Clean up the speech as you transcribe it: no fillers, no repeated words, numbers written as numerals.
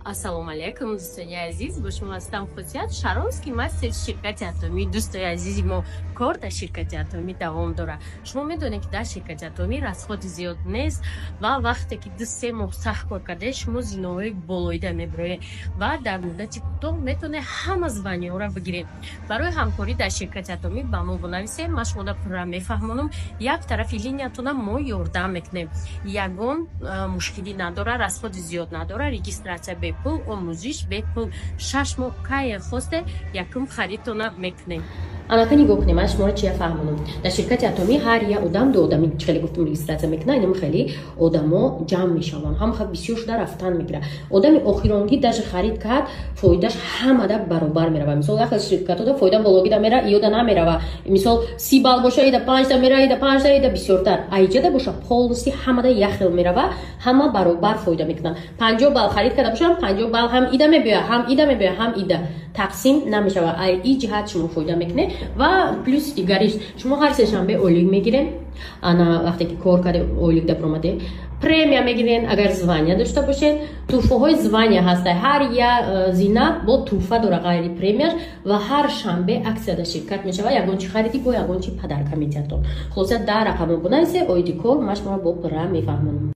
Ассалому алейкум, дӯстони азиз, бо шумо ҳастам Хусият Шаронский, мастер ширкати атомӣ. Дӯстони азизи мо, кор дар ширкати атомӣ давом дорад. Шумо медонед, ки дар ширкати атомӣ расходи зиёд нест ва вақте ки 2-3 моҳ сахт кор кардаед, шумо зиноҳои болоида мебароед ва дар муддати кӯтоҳ метавонед ҳама званиҳоро бигиред. Барои ҳамкорӣ дар ширкати атомӣ ба мо бинависед, ман шуморо пурра мефаҳмонам. Як тарафи линиятона мо ёрдам мекунем. Ягон мушкилӣ надора, расходи зиёд надора, регистратсия бепул, омӯзиш бепул. 6 моҳ кайе хосте якум харидтона мекунем. Анака нигоҳ кунем, ман шуморо чия фаҳмонам. Дар ширкати атомӣ ҳар як одам ду одами хеле гуфтам регистратсия мекунад, инам хеле одамо ҷамъ мешаванд, ҳама хел бисёр шуда рафтан мегирад. Одами охиронгӣ даже харид кард, фоидааш ҳамада баробар мерава. Мисол як хел ширкатода фоида бологида мера, иёда намерава. Мисол 30 балл боша, ида 5 та мера, ида 5 та, ида бисёртар. Айҷада боша полностью ҳамада як хел мерава, ҳама баробар фоида мекунанд. 50 балл харид карда бошам, 50 балл ҳам ида мебиёяд, ҳам ида мебиёяд, ҳам ида. Тақсим намешава. Ай ин ҷиҳат шумо фоида мекунед ва плюс дигариш шумо ҳар сешанбе ойлик мегирем. Ана вақте ки кор карде ойлик да промаде премия мегирен, агар звания дошта бошед, туҳфаҳои звания ҳаста. Ҳар як зина бо туҳфа дора ғайри премияш ва ҳар шанбе аксия дар ширкат мешава. Ягон чи хариди бо ягон чи падарка метиҳад. Хулоса дар рақамо бинависе, оиди кор ман шумо бо пурра мефаҳмонам.